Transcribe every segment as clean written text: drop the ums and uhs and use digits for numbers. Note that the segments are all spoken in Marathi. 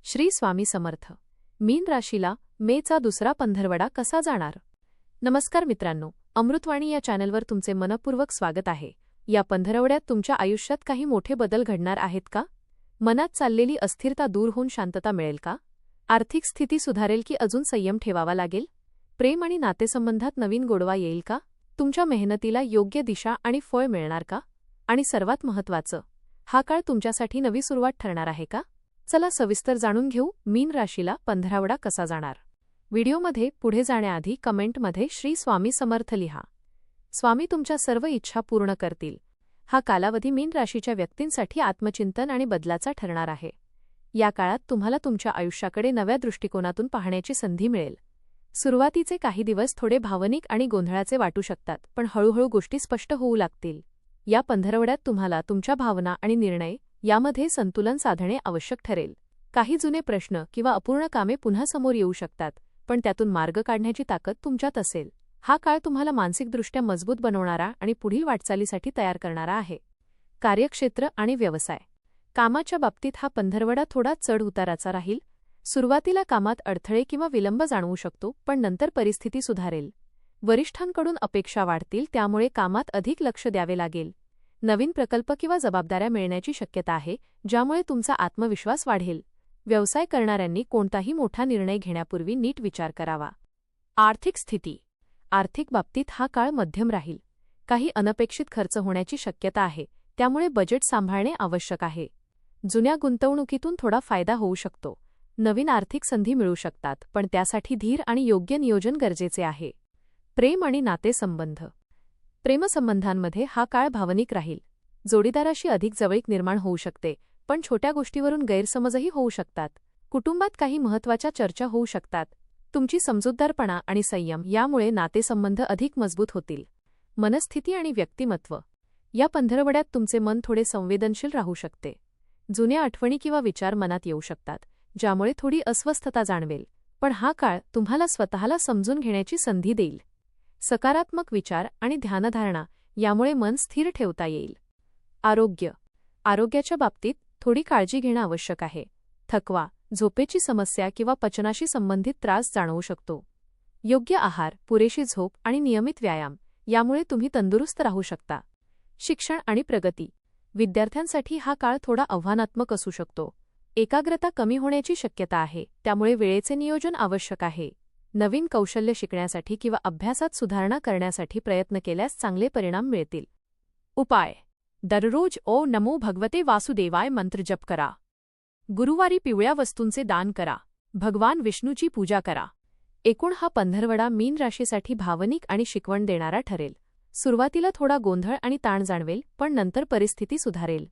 श्री स्वामी समर्थ. मीन राशीला मेचा दुसरा पंधरवडा कसा जाणार? नमस्कार मित्रांनो, अमृतवाणी या चॅनलवर तुमचे मनपूर्वक स्वागत आहे. या पंधरवड्यात तुमच्या आयुष्यात काही मोठे बदल घडणार आहेत का? मनात चाललेली अस्थिरता दूर होऊन शांतता मिळेल का? आर्थिक स्थिती सुधारेल की अजून संयम ठेवावा लागेल? प्रेम आणि नातेसंबंधात नवीन गोडवा येईल का? तुमच्या मेहनतीला योग्य दिशा आणि फळ मिळणार का? आणि सर्वात महत्त्वाचं, हा काळ तुमच्यासाठी नवी सुरुवात ठरणार आहे का? चला सविस्तर जाणून घेऊ, मीन राशीला पंधरवडा कसा जाणार. व्हिडिओमध्ये पुढे जाण्याआधी कमेंटमध्ये श्री स्वामी समर्थ लिहा. स्वामी तुमच्या सर्व इच्छा पूर्ण करतील. हा कालावधी मीन राशीच्या व्यक्तींसाठी आत्मचिंतन आणि बदलाचा ठरणार आहे. या काळात तुम्हाला तुमच्या आयुष्याकडे नव्या दृष्टिकोनातून पाहण्याची संधी मिळेल. सुरुवातीचे काही दिवस थोडे भावनिक आणि गोंधळाचे वाटू शकतात, पण हळूहळू गोष्टी स्पष्ट होऊ लागतील. या पंधरवड्यात तुम्हाला तुमच्या भावना आणि निर्णय यामध्ये संतुलन साधणे आवश्यक ठरेल. काही जुने प्रश्न किंवा अपूर्ण कामे पुन्हा समोर येऊ शकतात, पण त्यातून मार्ग काढण्याची ताकद तुमच्यात असेल. हा काळ तुम्हाला मानसिकदृष्ट्या मजबूत बनवणारा आणि पुढील वाटचालीसाठी तयार करणारा आहे. कार्यक्षेत्र आणि व्यवसाय. कामाच्या बाबतीत हा पंधरवडा थोडा चढ-उताराचा राहील. सुरुवातीला कामात अडथळे किंवा विलंब जाणवू शकतो, पण नंतर परिस्थिती सुधारेल. वरिष्ठांकडून अपेक्षा वाढतील, त्यामुळे कामात अधिक लक्ष द्यावे लागेल. नवीन प्रकल्प किंवा जबाबदाऱ्या मिळण्याची शक्यता आहे, ज्यामुळे तुमचा आत्मविश्वास वाढेल. व्यवसाय करणाऱ्यांनी कोणताही मोठा निर्णय घेण्यापूर्वी नीट विचार करावा. आर्थिक स्थिती. आर्थिक बाबतीत हा काळ मध्यम राहील. काही अनपेक्षित खर्च होण्याची शक्यता आहे, त्यामुळे बजेट सांभाळणे आवश्यक आहे. जुन्या गुंतवणुकीतून थोडा फायदा होऊ शकतो. नवीन आर्थिक संधी मिळू शकतात, पण त्यासाठी धीर आणि योग्य नियोजन गरजेचे आहे. प्रेम आणि नातेसंबंध. प्रेमसंबंधांमध्ये हा काळ भावनिक राहील. जोडीदाराशी अधिक जवळीक निर्माण होऊ शकते, पण छोट्या गोष्टीवरून गैरसमजही होऊ शकतात. कुटुंबात काही महत्त्वाच्या चर्चा होऊ शकतात. तुमची समजूतदारपणा आणि संयम यामुळे नातेसंबंध अधिक मजबूत होतील. मनस्थिती आणि व्यक्तिमत्व. या पंधरवड्यात तुमचे मन थोडे संवेदनशील राहू शकते. जुन्या आठवणी किंवा विचार मनात येऊ शकतात, ज्यामुळे थोडी अस्वस्थता जाणवेल. पण हा काळ तुम्हाला स्वतःला समजून घेण्याची संधी देईल. सकारात्मक विचार आणि ध्यानधारणा यामुळे मन स्थिर ठेवता येईल. आरोग्य. आरोग्याच्या बाबतीत थोडी काळजी घेणं आवश्यक आहे. थकवा, झोपेची समस्या किंवा पचनाशी संबंधित त्रास जाणवू शकतो. योग्य आहार, पुरेशी झोप आणि नियमित व्यायाम यामुळे तुम्ही तंदुरुस्त राहू शकता. शिक्षण आणि प्रगती. विद्यार्थ्यांसाठी हा काळ थोडा आव्हानात्मक असू शकतो. एकाग्रता कमी होण्याची शक्यता आहे, त्यामुळे वेळेचे नियोजन आवश्यक आहे. नवीन कौशल्य शिकण्यासाठी किंवा अभ्यासात सुधारणा करण्यासाठी प्रयत्न केल्यास चांगले परिणाम मिळतील. उपाय. दररोज ओ नमो भगवते वासुदेवाय मंत्र जप करा. गुरुवारी पिवळ्या वस्तूंचे दान करा. भगवान विष्णूची पूजा करा. एकूण हा पंधरवडा मीन राशीसाठी भावनिक आणि शिकवण देणारा ठरेल. सुरुवातीला थोडा गोंधळ आणि ताण जाणवेल, पण नंतर परिस्थिती सुधारेल.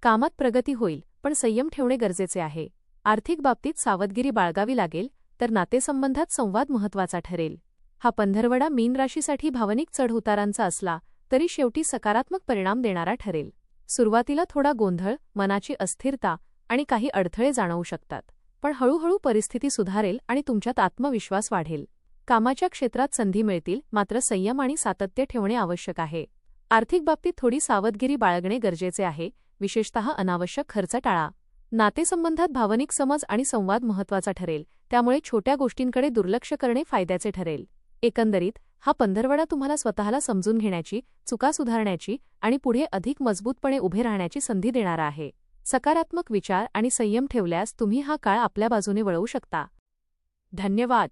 कामात प्रगती होईल, पण संयम ठेवणे गरजेचे आहे. आर्थिक बाबतीत सावधगिरी बाळगावी लागेल, तर नातेसंबंधात संवाद महत्त्वाचा ठरेल. हा पंधरवडा मीन राशीसाठी भावनिक चढउतारांचा असला तरी शेवटी सकारात्मक परिणाम देणारा ठरेल. सुरुवातीला थोडा गोंधळ, मनाची अस्थिरता आणि काही अडथळे जाणवू शकतात, पण हळूहळू परिस्थिती सुधारेल आणि तुमच्यात आत्मविश्वास वाढेल. कामाच्या क्षेत्रात संधी मिळतील, मात्र संयम आणि सातत्य ठेवणे आवश्यक आहे. आर्थिक बाबतीत थोडी सावधगिरी बाळगणे गरजेचे आहे, विशेषतः अनावश्यक खर्च टाळा. नातेसंबंधात भावनिक समज आणि संवाद महत्त्वाचा ठरेल, त्यामुळे छोट्या गोष्टींकडे दुर्लक्ष करणे फायद्याचे ठरेल. एकंदरीत हा पंधरवडा तुम्हाला स्वतःला समजून घेण्याची, चुका सुधारण्याची आणि पुढे अधिक मजबूतपणे उभे राहण्याची संधी देणारा आहे. सकारात्मक विचार आणि संयम ठेवल्यास तुम्ही हा काळ आपल्या बाजूने वळवू शकता. धन्यवाद.